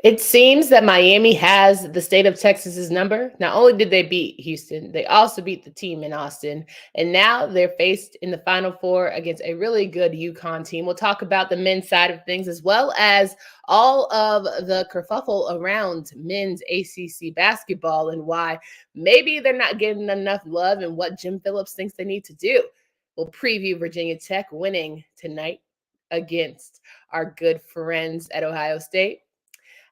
It seems that Miami has the state of Texas's number. Not only did they beat Houston, they also beat the team in Austin. And now they're faced in the Final Four against a really good UConn team. We'll talk about the men's side of things as well as all of the kerfuffle around men's ACC basketball and why maybe they're not getting enough love and what Jim Phillips thinks they need to do. We'll preview Virginia Tech winning tonight against our good friends at Ohio State.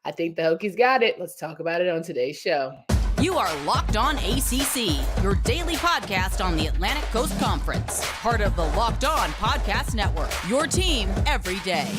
I think the Hokies got it. Let's talk about it on today's show. You are Locked On ACC, your daily podcast on the Atlantic Coast Conference. Part of the Locked On Podcast Network, your team every day.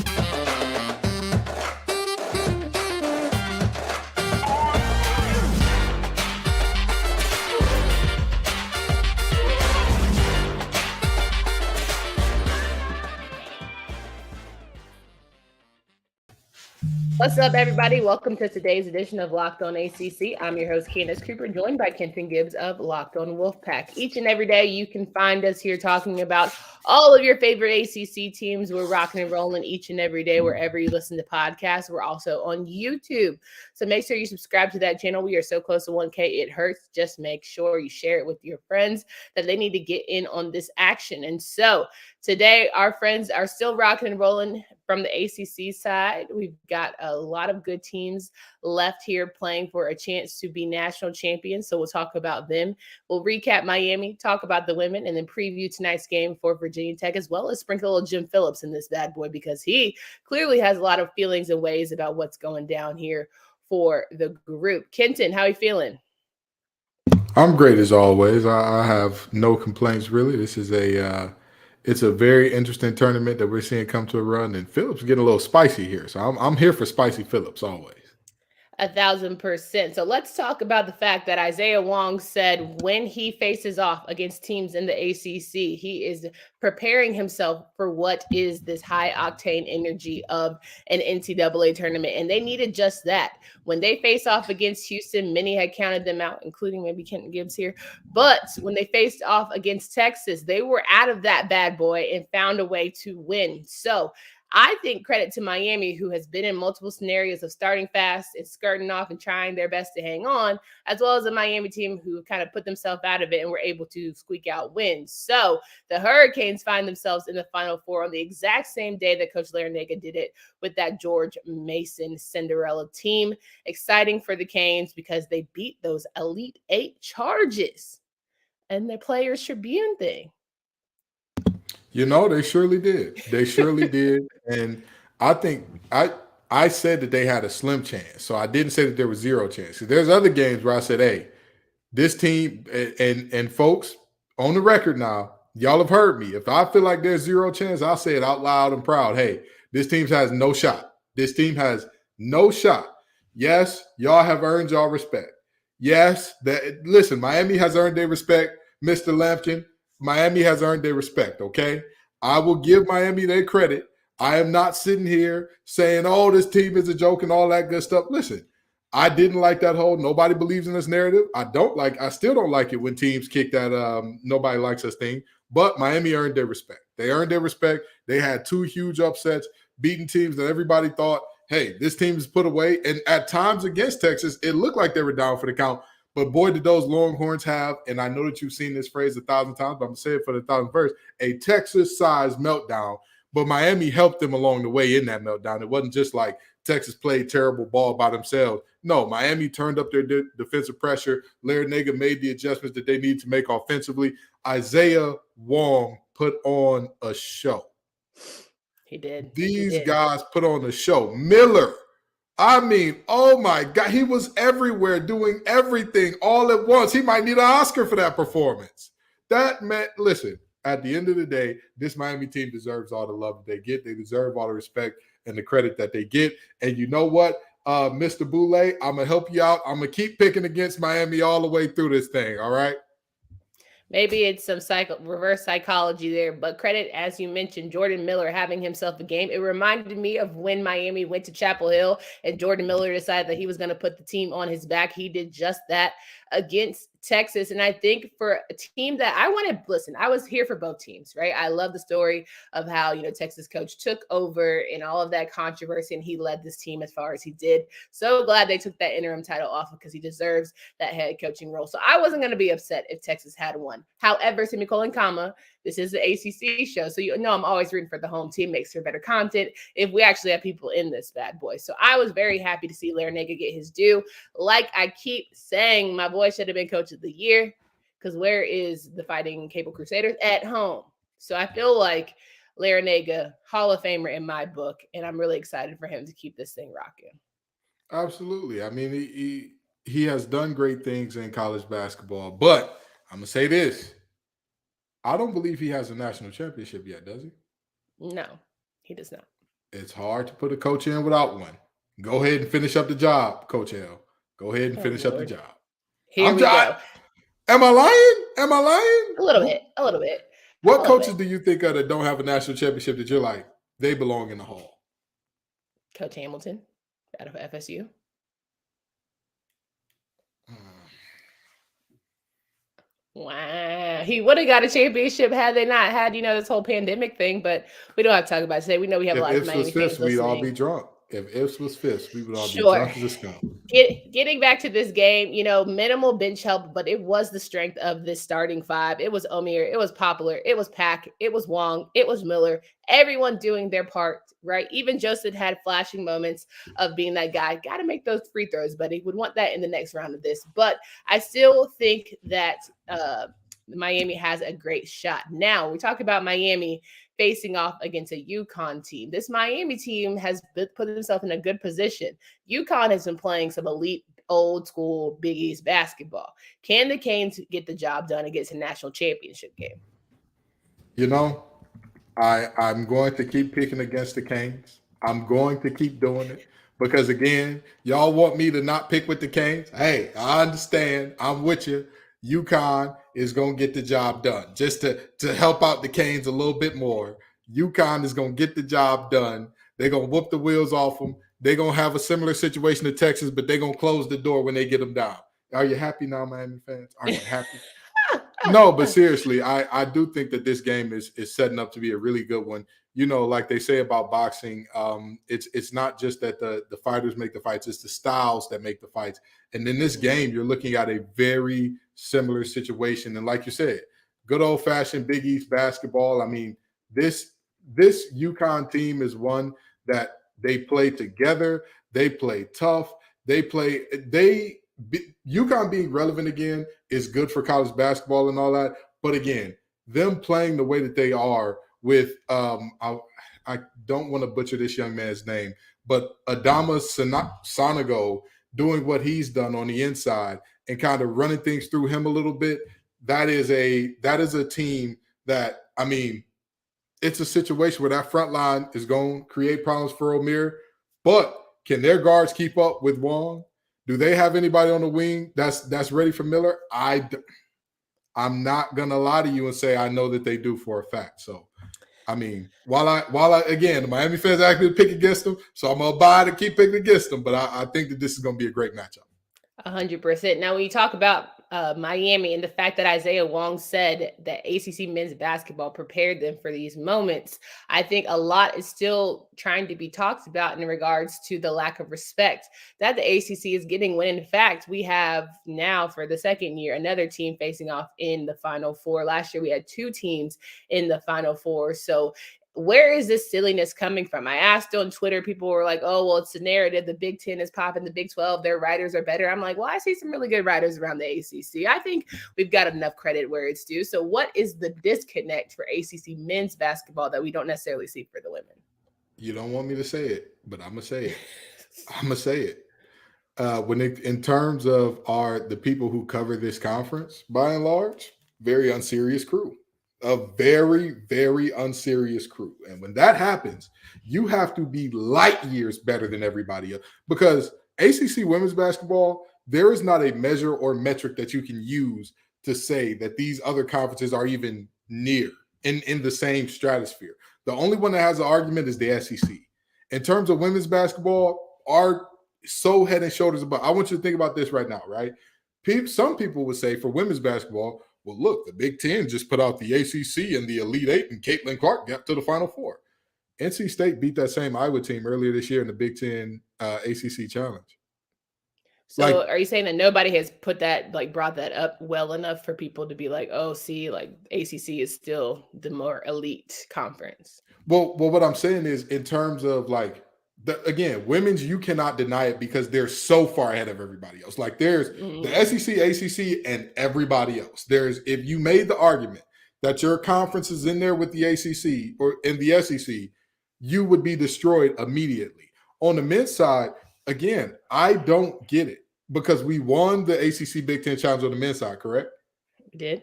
What's up, everybody? Welcome to today's edition of Locked On ACC. I'm your host, Candace Cooper, joined by Kenton Gibbs of Locked On Wolfpack. Each and every day, you can find us here talking about all of your favorite ACC teams. We're rocking and rolling each and every day wherever you listen to podcasts. We're also on YouTube. So make sure you subscribe to that channel. We are so close to 1K, it hurts. Just make sure you share it with your friends that they need to get in on this action. And so today, our friends are still rocking and rolling from the ACC side. We've got a lot of good teams left here playing for a chance to be national champions. So we'll talk about them. We'll recap Miami, talk about the women, and then preview tonight's game for Virginia Tech, as well as sprinkle a little Jim Phillips in this bad boy because he clearly has a lot of feelings and ways about what's going down here for the group. Kenton, how are you feeling? I'm great as always. I have no complaints really. This is it's a very interesting tournament that we're seeing come to a run, and Phillips getting a little spicy here. So I'm here for spicy Phillips always. 1,000%. So let's talk about the fact that Isaiah Wong said when he faces off against teams in the ACC, he is preparing himself for what is this high octane energy of an NCAA tournament. And they needed just that. When they face off against Houston, many had counted them out, including maybe Kenton Gibbs here. But when they faced off against Texas, they were out of that bad boy and found a way to win. So I think credit to Miami, who has been in multiple scenarios of starting fast and skirting off and trying their best to hang on, as well as a Miami team who kind of put themselves out of it and were able to squeak out wins. So the Hurricanes find themselves in the Final Four on the exact same day that Coach Larranaga did it with that George Mason Cinderella team. Exciting for the Canes because they beat those Elite Eight charges and their Players Tribune thing. You know, they surely did. They surely did. And I think I said that they had a slim chance. So I didn't say that there was zero chance. There's other games where I said, hey, this team and folks on the record now, y'all have heard me. If I feel like there's zero chance, I'll say it out loud and proud. Hey, this team has no shot. This team has no shot. Yes, y'all have earned y'all respect. Yes, listen, Miami has earned their respect, Mr. Lampkin. Miami has earned their respect, okay? I will give Miami their credit. I am not sitting here saying, oh, this team is a joke and all that good stuff. Listen, I didn't like that whole nobody believes in this narrative. I still don't like it when teams kick that nobody likes us thing. But Miami earned their respect. They earned their respect. They had two huge upsets, beating teams that everybody thought, hey, this team is put away. And at times against Texas, it looked like they were down for the count. But boy, did those Longhorns have, and I know that you've seen this phrase 1,000 times, but I'm going to say it for the 1,000th verse, a Texas-sized meltdown. But Miami helped them along the way in that meltdown. It wasn't just like Texas played terrible ball by themselves. No, Miami turned up their defensive pressure. Larranaga made the adjustments that they need to make offensively. Isaiah Wong put on a show. He did. These guys put on a show. Miller. I mean, oh my God, he was everywhere doing everything all at once. He might need an Oscar for that performance. That meant, listen, at the end of the day, this Miami team deserves all the love that they get. They deserve all the respect and the credit that they get. And you know what, Mr. Boulay, I'm going to help you out. I'm going to keep picking against Miami all the way through this thing, all right? Maybe it's some reverse psychology there, but credit, as you mentioned, Jordan Miller having himself a game. It reminded me of when Miami went to Chapel Hill and Jordan Miller decided that he was going to put the team on his back. He did just that against Texas. And I think for a team that I was here for both teams, right? I love the story of how, Texas coach took over and all of that controversy, and he led this team as far as he did. So glad they took that interim title off because he deserves that head coaching role. So I wasn't going to be upset if Texas had won. However, semicolon, comma, this is the ACC show. So I'm always rooting for the home team, makes for better content if we actually have people in this bad boy. So I was very happy to see Larranaga get his due. Like I keep saying, my boy should have been coach of the year, because where is the Fighting Cable Crusaders? At home. So I feel like Larranaga, Hall of Famer in my book, and I'm really excited for him to keep this thing rocking. Absolutely. I mean, he has done great things in college basketball, but I'm going to say this. I don't believe he has a national championship yet, does he? No, he does not. It's hard to put a coach in without one. Go ahead and finish up the job, Coach L. Go ahead and finish up the job. Here we go. Am I lying? Am I lying? A little bit. What coaches do you think of that don't have a national championship that you're like, they belong in the hall? Coach Hamilton out of FSU. Wow. He would have got a championship had they not had, this whole pandemic thing, but we don't have to talk about it today. We know we have a lot of Miami fans listening. We'd all be drunk. If Ifs was fifth, we would all be drunk as a scum. Getting back to this game, minimal bench help, but it was the strength of this starting five. It was Omier, it was Poplar, it was Pack, it was Wong, it was Miller. Everyone doing their part, right? Even Joseph had flashing moments of being that guy. Got to make those free throws, but he would want that in the next round of this. But I still think that Miami has a great shot. Now, we talk about Miami facing off against a UConn team. This Miami team has put themselves in a good position. UConn has been playing some elite, old school Big East basketball. Can the Canes get the job done against a national championship game? I'm going to keep picking against the Canes. I'm going to keep doing it because, again, y'all want me to not pick with the Canes. Hey, I understand. I'm with you. UConn is going to get the job done. Just to help out the Canes a little bit more, UConn is going to get the job done. They're going to whoop the wheels off them. They're going to have a similar situation to Texas, but they're going to close the door when they get them down. Are you happy now, Miami fans? Are you happy? No, but seriously, I do think that this game is setting up to be a really good one. Like they say about boxing, it's not just that the fighters make the fights, it's the styles that make the fights. And in this game, you're looking at a very similar situation. And like you said, good old-fashioned Big East basketball. I mean, this UConn team is one that they play together. They play tough. UConn being relevant again is good for college basketball and all that. But again, them playing the way that they are with I don't want to butcher this young man's name, but Adama Sanago doing what he's done on the inside and kind of running things through him a little bit. That is a team that, I mean, it's a situation where that front line is going to create problems for Omier, but can their guards keep up with Wong? Do they have anybody on the wing that's ready for Miller? I'm not gonna lie to you and say I know that they do for a fact. So, I mean, while I again, the Miami fans asked me to pick against them, so I'm gonna abide and keep picking against them. But I think that this is gonna be a great matchup. 100%. Now, when you talk about Miami and the fact that Isaiah Wong said that ACC men's basketball prepared them for these moments, I think a lot is still trying to be talked about in regards to the lack of respect that the ACC is getting when, in fact, we have now for the second year another team facing off in the Final Four. Last year, we had two teams in the Final Four. So where is this silliness coming from? I asked on Twitter, people were like, oh, well, it's the narrative. The Big 10 is popping, the Big 12, their writers are better. I'm like, well, I see some really good writers around the ACC. I think we've got enough credit where it's due. So what is the disconnect for ACC men's basketball that we don't necessarily see for the women? You don't want me to say it, but I'm going to say it. I'm going to say it. In terms of the people who cover this conference, by and large, very unserious crew. A very, very unserious crew. And when that happens, you have to be light years better than everybody else. Because ACC women's basketball, there is not a measure or metric that you can use to say that these other conferences are even near in the same stratosphere. The only one that has an argument is the SEC. In terms of women's basketball, are so head and shoulders above. I want you to think about this right now, right? Some people would say for women's basketball, well, look, the Big Ten just put out the ACC and the Elite Eight, and Caitlyn Clark got to the Final Four. NC State beat that same Iowa team earlier this year in the Big Ten ACC Challenge. So are you saying that nobody has put that, like, brought that up well enough for people to be like, oh, see, like, ACC is still the more elite conference? Well, what I'm saying is, in terms of like, again, women's, you cannot deny it because they're so far ahead of everybody else. Like, there's the SEC, ACC, and everybody else. If you made the argument that your conference is in there with the ACC or in the SEC, you would be destroyed immediately. On the men's side, again, I don't get it because we won the ACC Big Ten Challenge on the men's side, correct? We did.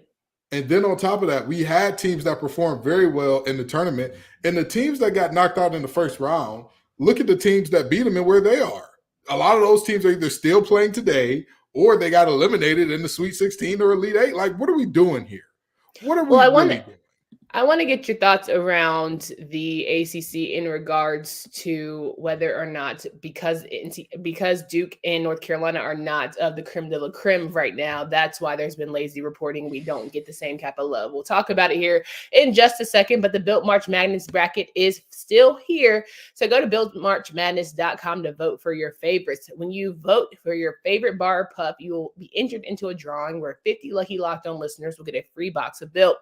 And then on top of that, we had teams that performed very well in the tournament. And the teams that got knocked out in the first round, look at the teams that beat them and where they are. A lot of those teams are either still playing today or they got eliminated in the Sweet 16 or Elite 8. Like, what are we doing here? What are we really doing? I want to get your thoughts around the ACC in regards to whether or not, because Duke and North Carolina are not of the creme de la creme right now, that's why there's been lazy reporting. We don't get the same type of love. We'll talk about it here in just a second, but the Built March Madness bracket is still here. So go to builtmarchmadness.com to vote for your favorites. When you vote for your favorite bar or pup, you will be entered into a drawing where 50 lucky Locked On listeners will get a free box of Built.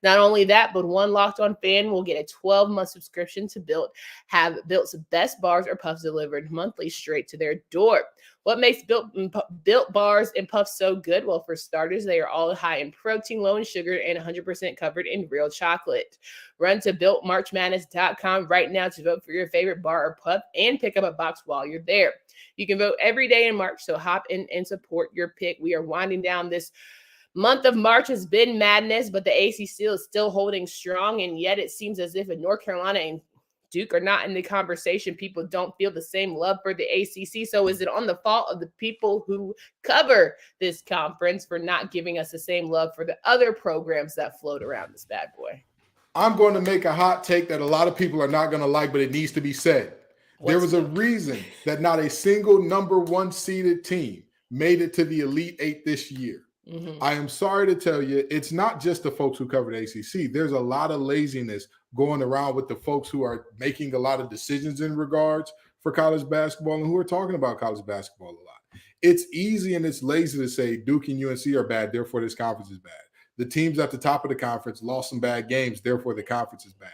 Not only that, but one Locked On fan will get a 12-month subscription to Built, have Built's best bars or puffs delivered monthly straight to their door. What makes Built bars and puffs so good? Well, for starters, they are all high in protein, low in sugar, and 100% covered in real chocolate. Run to builtmarchmadness.com right now to vote for your favorite bar or puff and pick up a box while you're there. You can vote every day in March, so hop in and support your pick. We are winding down this month of March. Has been madness, but the ACC is still holding strong, and yet it seems as if North Carolina and Duke are not in the conversation. People don't feel the same love for the ACC. So is it on the fault of the people who cover this conference for not giving us the same love for the other programs that float around this bad boy? I'm going to make a hot take that a lot of people are not going to like, but it needs to be said. There was a reason that not a single number one seeded team made it to the Elite Eight this year. I am sorry to tell you, it's not just the folks who cover the ACC. There's a lot of laziness going around with the folks who are making a lot of decisions in regards for college basketball and who are talking about college basketball a lot. It's easy and it's lazy to say Duke and UNC are bad, therefore this conference is bad. The teams at the top of the conference lost some bad games, therefore the conference is bad.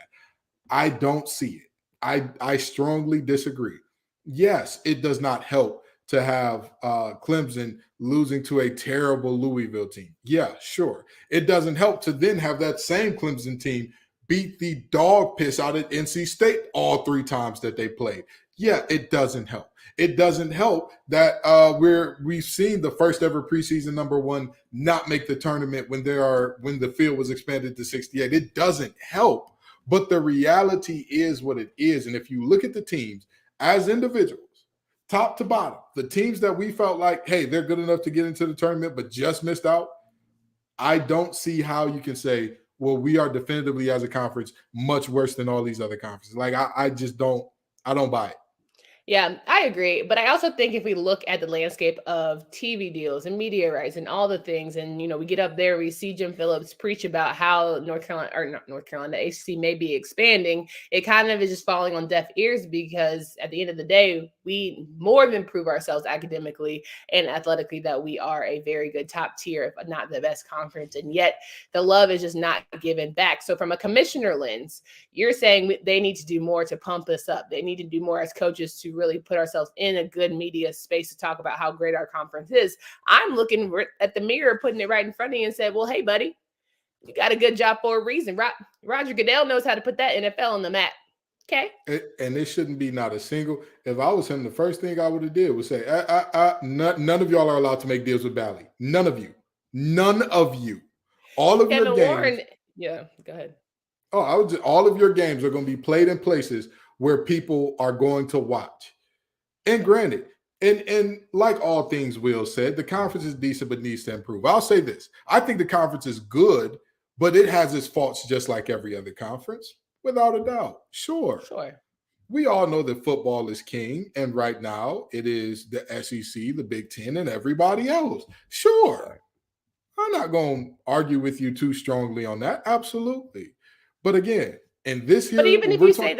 I don't see it. I strongly disagree. Yes, it does not help to have Clemson losing to a terrible Louisville team. Yeah, sure. It doesn't help to then have that same Clemson team beat the dog piss out of NC State all three times that they played. Yeah, it doesn't help. It doesn't help that we've seen the first ever preseason number one not make the tournament when the field was expanded to 68. It doesn't help. But the reality is what it is. And if you look at the teams as individuals, top to bottom, the teams that we felt like, hey, they're good enough to get into the tournament but just missed out, I don't see how you can say, well, we are definitively as a conference much worse than all these other conferences. Like, I don't buy it. Yeah, I agree. But I also think if we look at the landscape of TV deals and media rights and all the things, and, we get up there, we see Jim Phillips preach about how the ACC may be expanding. It kind of is just falling on deaf ears because at the end of the day, we more than prove ourselves academically and athletically that we are a very good top tier, if not the best conference. And yet the love is just not given back. So from a commissioner lens, you're saying they need to do more to pump us up. They need to do more as coaches to really put ourselves in a good media space to talk about how great our conference is. I'm looking at the mirror, putting it right in front of you and said, well, hey, buddy, you got a good job for a reason. Roger Goodell knows how to put that NFL on the map. Okay. And it shouldn't be not a single. If I was him, the first thing I would have did was say, none of y'all are allowed to make deals with Bally. None of you. None of you. All of your games. Yeah, go ahead. All of your games are going to be played in places where people are going to watch. And granted, and like all things Will said, the conference is decent but needs to improve. I'll say this. I think the conference is good, but it has its faults just like every other conference, without a doubt. Sure. we all know that football is king, and right now it is the SEC, the Big Ten, and everybody else. Sure, I'm not going to argue with you too strongly on that. Absolutely. But again, and this But here, even when if we're you talking,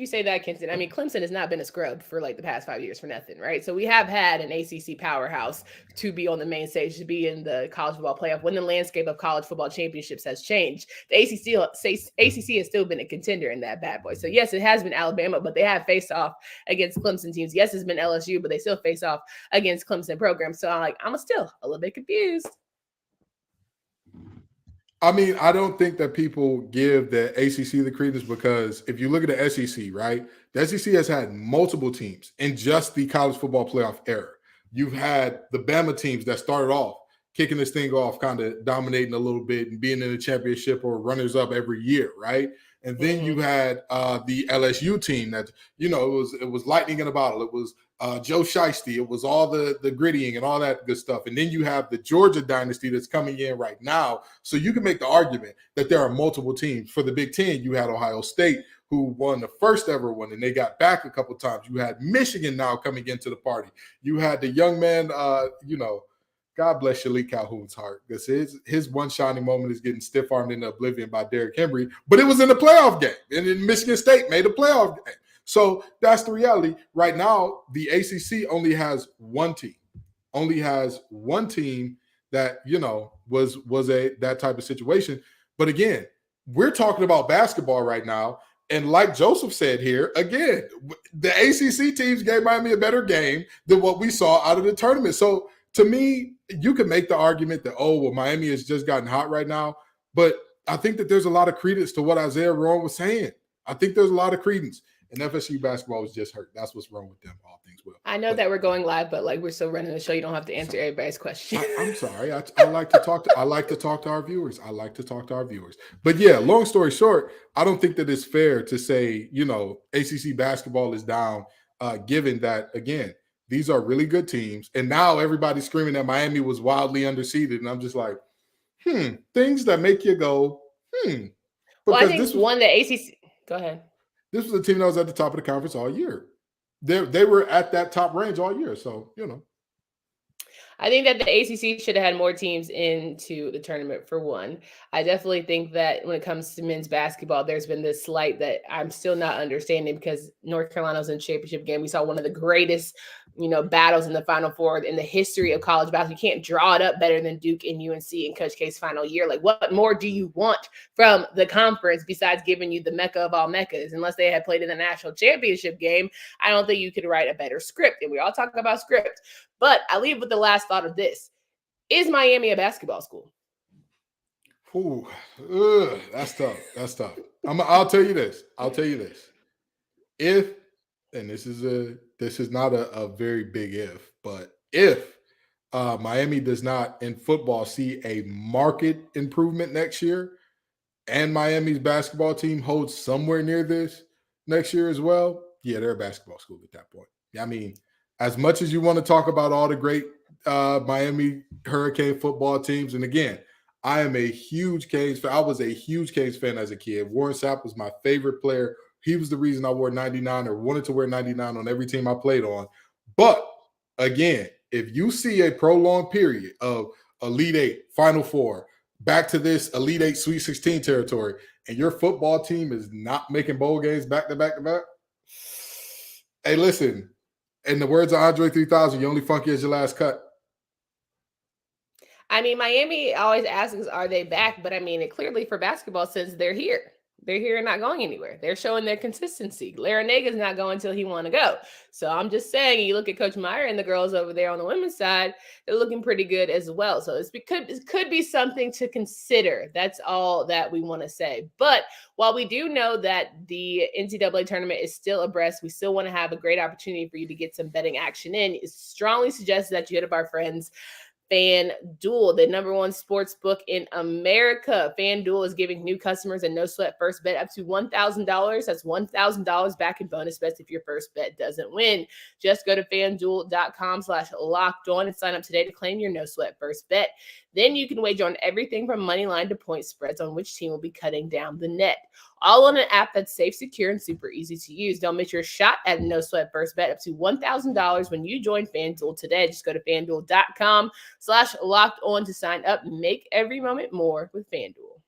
say that, Kenton, I mean, Clemson has not been a scrub for like the past 5 years for nothing, right? So we have had an ACC powerhouse to be on the main stage, to be in the college football playoff when the landscape of college football championships has changed. The ACC has still been a contender in that bad boy. So yes, it has been Alabama, but they have faced off against Clemson teams. Yes, it's been LSU, but they still face off against Clemson programs. So I'm still a little bit confused. I mean, I don't think that people give the ACC the credence because if you look at the SEC, right, the SEC has had multiple teams in just the college football playoff era. You've had the Bama teams that started off kicking this thing off, kind of dominating a little bit and being in the championship or runners up every year, right? And then you had the LSU team that, it was lightning in a bottle. It was Joe Shiesty. It was all the grittying and all that good stuff. And then you have the Georgia dynasty that's coming in right now. So you can make the argument that there are multiple teams. For the Big Ten, you had Ohio State, who won the first ever one, and they got back a couple times. You had Michigan now coming into the party. You had the young man, God bless Shalik Calhoun's heart, because his one shining moment is getting stiff-armed into oblivion by Derrick Henry, but it was in the playoff game, and then Michigan State made a playoff game. So that's the reality. Right now, the ACC only has one team. That, was that type of situation. But again, we're talking about basketball right now. And like Joseph said here, again, the ACC teams gave Miami a better game than what we saw out of the tournament. So to me, you can make the argument that, Miami has just gotten hot right now. But I think that there's a lot of credence to what Isaiah Rowan was saying. I think there's a lot of credence. And FSU basketball was just hurt. That's what's wrong with them, all things will. I know that we're going live, but we're still running the show. You don't have to answer everybody's question. I'm sorry. I like to talk to our viewers. But yeah, long story short, I don't think that it's fair to say, ACC basketball is down, given that, again, these are really good teams. And now everybody's screaming that Miami was wildly underseeded. And I'm just like, things that make you go, Well, I think the ACC. Go ahead. This was a team that was at the top of the conference all year. They were at that top range all year. So, I think that the ACC should have had more teams into the tournament, for one. I definitely think that when it comes to men's basketball, there's been this slight that I'm still not understanding, because North Carolina was in the championship game. We saw one of the greatest, battles in the Final Four in the history of college basketball. You can't draw it up better than Duke and UNC in Coach K's final year. Like, what more do you want from the conference besides giving you the mecca of all meccas? Unless they had played in the national championship game, I don't think you could write a better script. And we all talk about script. But I leave with the last thought of this. Is Miami a basketball school? Ooh, that's tough. I'll tell you this. If, and this is not a very big if, but if Miami does not in football see a market improvement next year, and Miami's basketball team holds somewhere near this next year as well, yeah, they're a basketball school at that point. I mean, as much as you want to talk about all the great Miami Hurricane football teams, and again, I am a huge Canes fan. I was a huge Canes fan as a kid. Warren Sapp was my favorite player. He was the reason I wore 99 or wanted to wear 99 on every team I played on. But again, if you see a prolonged period of Elite Eight, Final Four, back to this Elite Eight, Sweet 16 territory, and your football team is not making bowl games back to back to back, hey, listen, in the words of Andre 3000, you're only funky as your last cut. I mean, Miami always asks, are they back? But I mean, it clearly for basketball, since they're here. They're here and not going anywhere. They're showing their consistency. Larranaga's not going until he want to go. So I'm just saying, you look at Coach Meyer and the girls over there on the women's side, they're looking pretty good as well. So it could be something to consider. That's all that we want to say. But while we do know that the NCAA tournament is still abreast, we still want to have a great opportunity for you to get some betting action in. It's strongly suggested that you hit up our friends FanDuel, the number one sports book in America. FanDuel is giving new customers a no sweat first bet up to $1,000. That's $1,000 back in bonus bets if your first bet doesn't win. Just go to FanDuel.com/locked on and sign up today to claim your no sweat first bet. Then you can wager on everything from money line to point spreads on which team will be cutting down the net. all on an app that's safe, secure, and super easy to use. Don't miss your shot at a no-sweat first bet up to $1,000 when you join FanDuel today. Just go to FanDuel.com/locked-on to sign up. Make every moment more with FanDuel.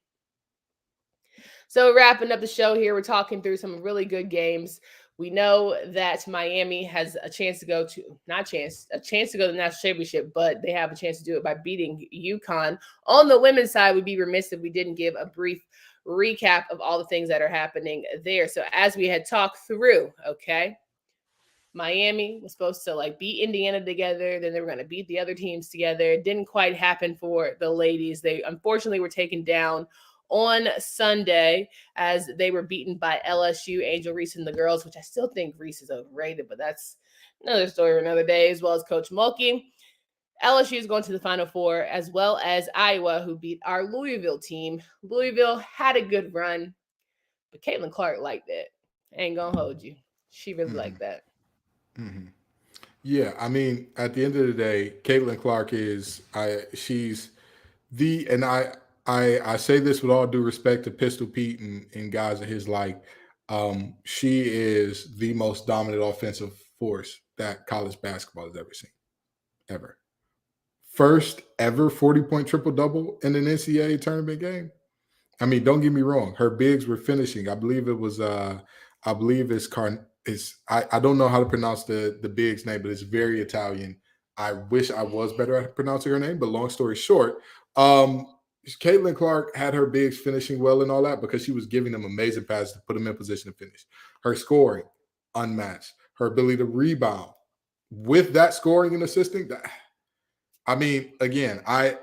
So wrapping up the show here, we're talking through some really good games. We know that Miami has a chance to go to a chance to go to the national championship, but they have a chance to do it by beating UConn. On the women's side, we'd be remiss if we didn't give a brief recap of all the things that are happening there. So as we had talked through, okay, Miami was supposed to beat Indiana together. Then they were going to beat the other teams together. It didn't quite happen for the ladies. They unfortunately were taken down on Sunday as they were beaten by LSU, Angel Reese and the girls, which I still think Reese is overrated, but that's another story for another day, as well as Coach Mulkey. LSU is going to the Final Four, as well as Iowa, who beat our Louisville team. Louisville had a good run, but Caitlyn Clark liked it. Ain't going to hold you. She really liked that. Mm-hmm. Yeah, I mean, at the end of the day, Caitlyn Clark I say this with all due respect to Pistol Pete and guys of his like. She is the most dominant offensive force that college basketball has ever seen. Ever. First ever 40-point triple-double in an NCAA tournament game. I mean, don't get me wrong. Her bigs were finishing. I believe it's I don't know how to pronounce the big's name, but it's very Italian. I wish I was better at pronouncing her name, but long story short, Caitlyn Clark had her bigs finishing well and all that because she was giving them amazing passes to put them in position to finish. Her scoring, unmatched. Her ability to rebound. With that scoring and assisting, I mean, again, I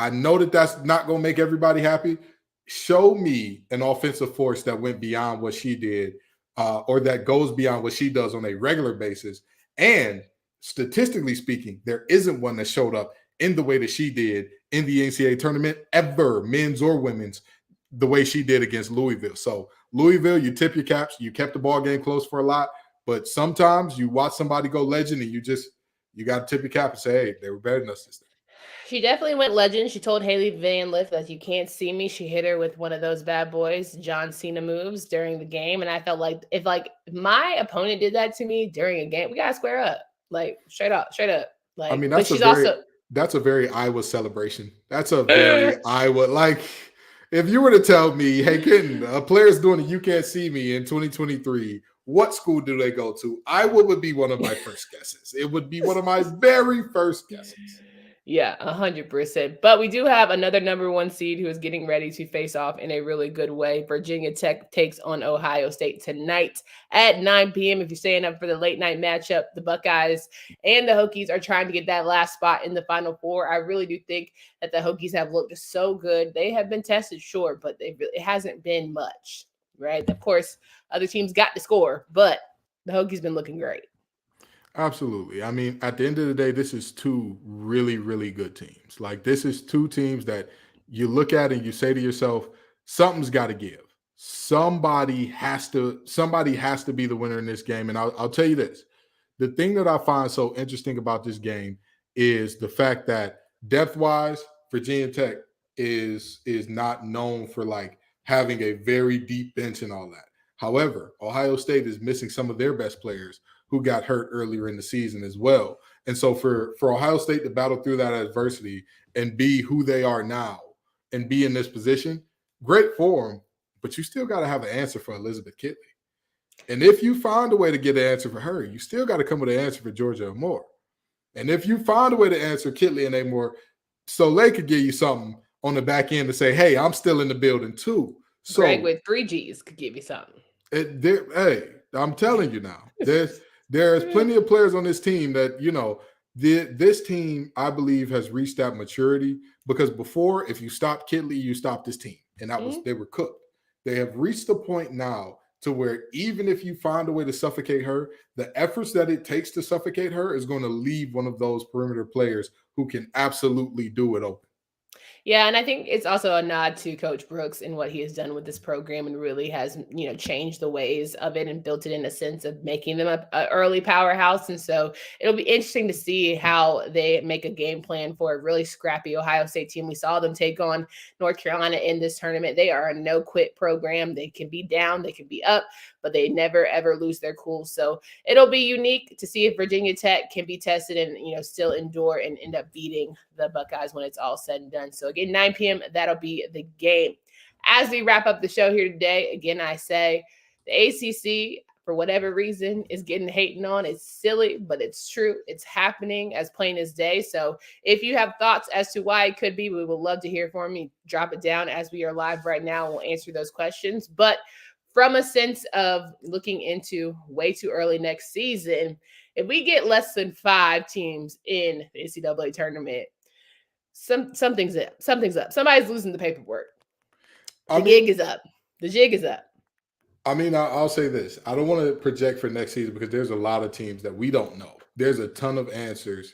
know that that's not going to make everybody happy. Show me an offensive force that went beyond what she did or that goes beyond what she does on a regular basis. And statistically speaking, there isn't one that showed up in the way that she did in the NCAA tournament ever, men's or women's, the way she did against Louisville. So Louisville, you tip your caps. You kept the ball game close for a lot, but sometimes you watch somebody go legend and you got to tip your cap and say, hey, they were better than us this time. She definitely went legend. She told Haley Van Lith that you can't see me. She hit her with one of those bad boys, John Cena moves during the game. And I felt like if my opponent did that to me during a game, we got to square up. Straight up. I mean, that's a very Iowa celebration. That's a very Iowa. If you were to tell me, hey, Kitten, a player's doing a You Can't See Me in 2023, what school do they go to? Iowa would be one of my first guesses. It would be one of my very first guesses. Yeah, 100%. But we do have another number one seed who is getting ready to face off in a really good way. Virginia Tech takes on Ohio State tonight at 9 p.m. If you're staying up for the late night matchup, the Buckeyes and the Hokies are trying to get that last spot in the Final Four. I really do think that the Hokies have looked so good. They have been tested, sure, but it hasn't been much, right? Of course, other teams got to score, but the Hokies been looking great. Absolutely. I mean, at the end of the day, this is two really, really good teams. This is two teams that you look at and you say to yourself, something's got to give. Somebody has to be the winner in this game. And I'll tell you this. The thing that I find so interesting about this game is the fact that depth-wise, Virginia Tech is not known for having a very deep bench and all that. However, Ohio State is missing some of their best players who got hurt earlier in the season as well. And so for Ohio State to battle through that adversity and be who they are now and be in this position, great for them, but you still got to have an answer for Elizabeth Kitley. And if you find a way to get an answer for her, you still got to come with an answer for Georgia Amore. And if you find a way to answer Kitley and Amore, Soleil could give you something on the back end to say, hey, I'm still in the building too. So Greg with 3 Gs could give you something. Hey, I'm telling you now, there's plenty of players on this team that, this team, I believe, has reached that maturity because before, if you stopped Kitley, you stopped this team. And that was, they were cooked. They have reached the point now to where even if you find a way to suffocate her, the efforts that it takes to suffocate her is going to leave one of those perimeter players who can absolutely do it open. Yeah, and I think it's also a nod to Coach Brooks and what he has done with this program and really has, changed the ways of it and built it in a sense of making them a early powerhouse. And so it'll be interesting to see how they make a game plan for a really scrappy Ohio State team. We saw them take on North Carolina in this tournament. They are a no-quit program. They can be down, they can be up, but they never, ever lose their cool. So it'll be unique to see if Virginia Tech can be tested and, still endure and end up beating the Buckeyes when it's all said and done. So again, 9 p.m., that'll be the game. As we wrap up the show here today, again, I say the ACC, for whatever reason, is getting hating on. It's silly, but it's true. It's happening as plain as day. So if you have thoughts as to why it could be, we would love to hear from you. Drop it down as we are live right now. We'll answer those questions. But from a sense of looking into way too early next season, if we get less than 5 teams in the NCAA tournament, something's up. Something's up. Somebody's losing the paperwork. The gig is up. The jig is up. I mean, I'll say this. I don't want to project for next season because there's a lot of teams that we don't know. There's a ton of answers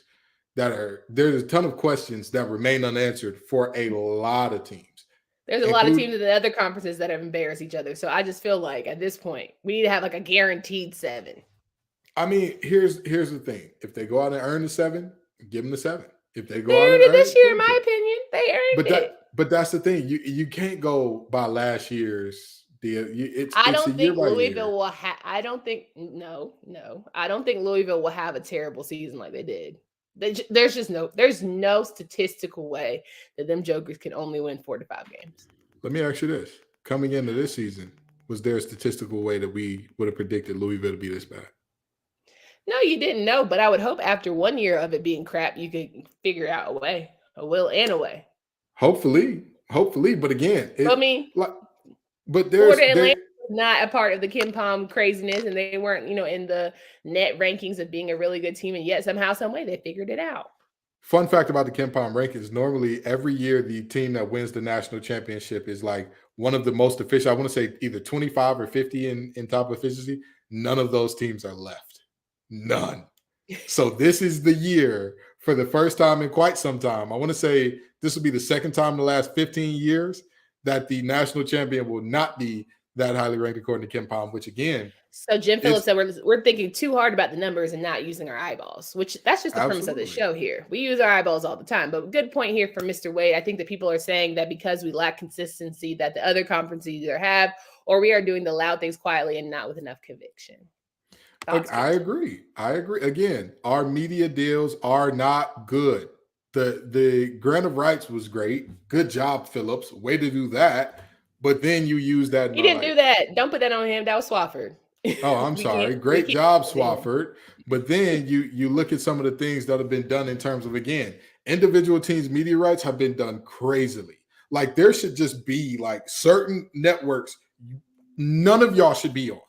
there's a ton of questions that remain unanswered for a lot of teams. There's a lot of teams in the other conferences that have embarrassed each other. So I just feel like at this point, we need to have like a guaranteed 7. I mean, here's the thing. If they go out and earn the 7, give them the 7. If they go they out earned and it this year, in my opinion. They earned it. But that's the thing. You can't go by last year's. I don't think Louisville will have. I don't think Louisville will have a terrible season like they did. There's no statistical way that them jokers can only win 4 to 5 games. Let me ask you this: coming into this season, was there a statistical way that we would have predicted Louisville to be this bad? No, you didn't know, but I would hope after 1 year of it being crap, you could figure out a way, a will and a way. Hopefully, but again, but there's not a part of the Ken Palm craziness, and they weren't, in the net rankings of being a really good team, and yet somehow, some way, they figured it out. Fun fact about the Ken Palm rankings: normally, every year, the team that wins the national championship is like one of the most efficient. I want to say either 25 or 50 in top efficiency. None of those teams are left. None. So this is the year for the first time in quite some time. I want to say this will be the second time in the last 15 years that the national champion will not be that highly ranked according to Ken Palm, which again. So Jim Phillips said we're thinking too hard about the numbers and not using our eyeballs, which that's just the premise of the show here. We use our eyeballs all the time, but good point here from Mr. Wade. I think that people are saying that because we lack consistency that the other conferences either have, or we are doing the loud things quietly and not with enough conviction. I agree. Again, our media deals are not good. The grant of rights was great. Good job, Phillips. Way to do that. But then you use that. He didn't do that. Don't put that on him. That was Swafford. Oh, I'm sorry. Great job, Swafford. But then you look at some of the things that have been done in terms of, again, individual teams' media rights have been done crazily. Like there should just be like certain networks none of y'all should be on.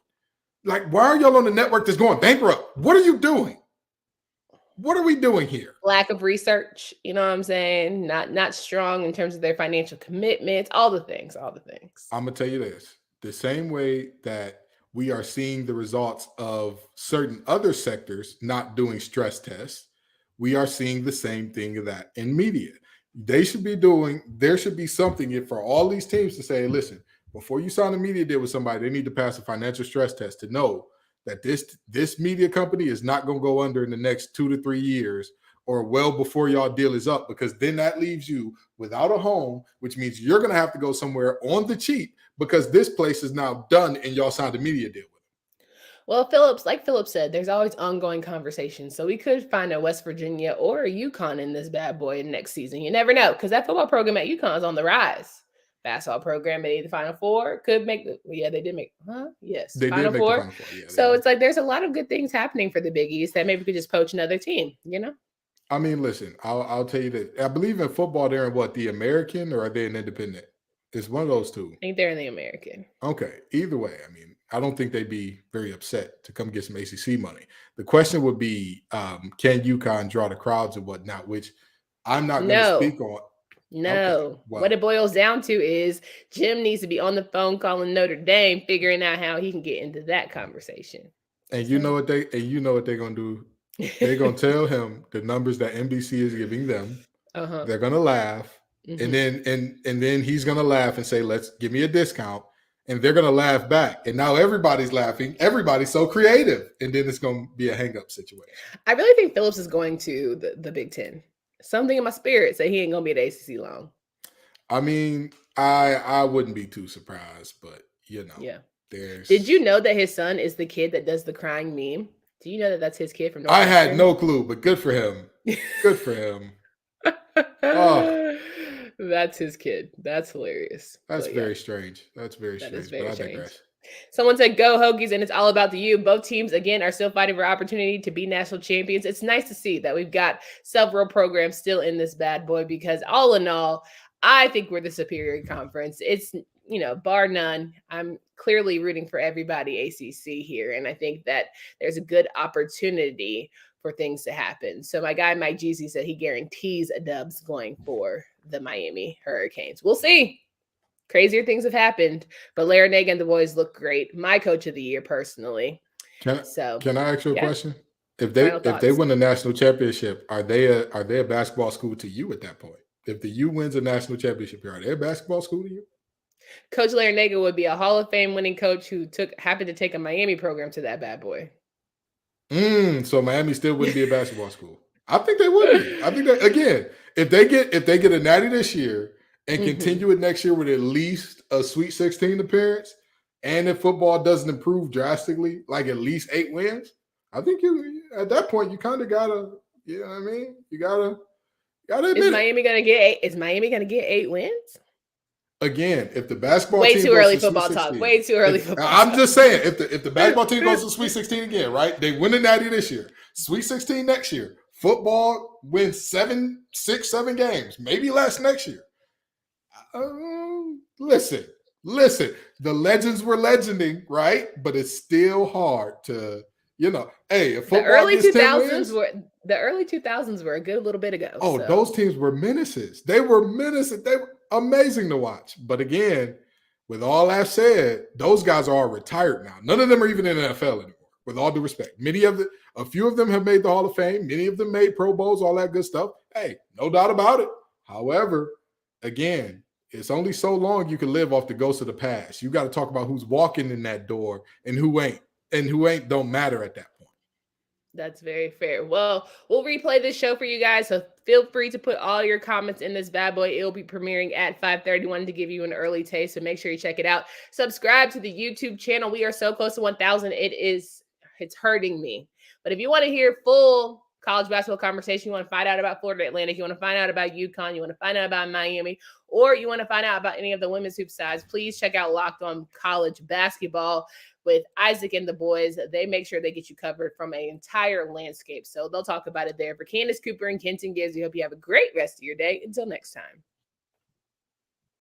Like, why are y'all on the network that's going bankrupt? What are you doing? What are we doing here? Lack of research, you know what I'm saying? Not strong in terms of their financial commitments, all the things. I'm going to tell you this. The same way that we are seeing the results of certain other sectors not doing stress tests, we are seeing the same thing of that in media. There should be something for all these teams to say, listen, before you sign a media deal with somebody, they need to pass a financial stress test to know that this media company is not going to go under in the next 2 to 3 years or well before y'all deal is up, because then that leaves you without a home, which means you're going to have to go somewhere on the cheap because this place is now done and y'all signed a media deal with it. Well, like Phillips said, there's always ongoing conversations. So we could find a West Virginia or a UConn in this bad boy next season. You never know, because that football program at UConn is on the rise. Basketball program made the Final Four, could make they did make, yes, they Final did make Four. The Final Four. Yeah, so it's like there's a lot of good things happening for the Big East that maybe we could just poach another team, you know? I mean, listen, I'll tell you that I believe in football. They're in what, the American, or are they an independent? It's one of those two. I think they're in the American. Okay. Either way, I mean, I don't think they'd be very upset to come get some ACC money. The question would be, can UConn draw the crowds and whatnot, which I'm not going to speak on. No. Okay. Well, what it boils down to is Jim needs to be on the phone calling Notre Dame, figuring out how he can get into that conversation. And you know what they're going to do? They're going to tell him the numbers that NBC is giving them. They're going to laugh, And then he's gonna laugh and say, "Let's give me a discount." And they're gonna laugh back. And now everybody's laughing. Everybody's so creative. And then it's gonna be a hang-up situation. I really think Phillips is going to the Big Ten. Something in my spirit say he ain't gonna be at ACC long. I mean, I wouldn't be too surprised, but Yeah. there's. Did you know that his son is the kid that does the crying meme? Do you know that that's his kid from I had no clue, but good for him. Good for him. Oh. That's his kid. That's hilarious. That's very strange. That's very strange. But I digress. Someone said, "Go Hokies," and it's all about the U. Both teams, again, are still fighting for opportunity to be national champions. It's nice to see that we've got several programs still in this bad boy because all in all, I think we're the superior conference. It's, bar none. I'm clearly rooting for everybody ACC here, and I think that there's a good opportunity for things to happen. So my guy, Mike Jeezy, said he guarantees a dubs going for the Miami Hurricanes. We'll see. Crazier things have happened, but Larranaga and the boys look great. My coach of the year, personally. Can I ask you a question? If they win the national championship, are they a basketball school to you at that point? If the U wins a national championship, are they a basketball school to you? Coach Larranaga would be a Hall of Fame winning coach who happened to take a Miami program to that bad boy. So Miami still wouldn't be a basketball school. I think they would be. I think that, again, if they get a natty this year and continue it next year with at least a Sweet 16 appearance, and if football doesn't improve drastically, like at least 8 wins, I think at that point you kind of gotta, you know what I mean? You gotta admit Is Miami gonna get 8 wins? Again, if the basketball way team too early football talk. Way too early football talk. I'm just saying, if the basketball team goes to Sweet 16 again, right? They win the natty this year, Sweet 16 next year. Football wins 7 games, maybe less next year. Listen. The legends were legending, right? But it's still hard to, hey, if football the early 2000s were a good little bit ago. Oh, those teams were menaces. They were menaces. They were amazing to watch. But again, with all that said, those guys are all retired now. None of them are even in the NFL anymore, with all due respect. A few of them have made the Hall of Fame. Many of them made Pro Bowls, all that good stuff. Hey, no doubt about it. However, again, it's only so long you can live off the ghosts of the past. You got to talk about who's walking in that door and who ain't. And who ain't don't matter at that point. That's very fair. Well, we'll replay this show for you guys, so feel free to put all your comments in this bad boy. It'll be premiering at 5:31 to give you an early taste, so make sure you check it out. Subscribe to the YouTube channel. We are so close to 1,000. It's hurting me. But if you want to hear full college basketball conversation, you want to find out about Florida Atlantic, you want to find out about UConn, you want to find out about Miami, or you want to find out about any of the women's hoop sides, please check out Locked On College Basketball with Isaac and the boys. They make sure they get you covered from an entire landscape. So they'll talk about it there. For Candace Cooper and Kenton Gibbs, we hope you have a great rest of your day. Until next time.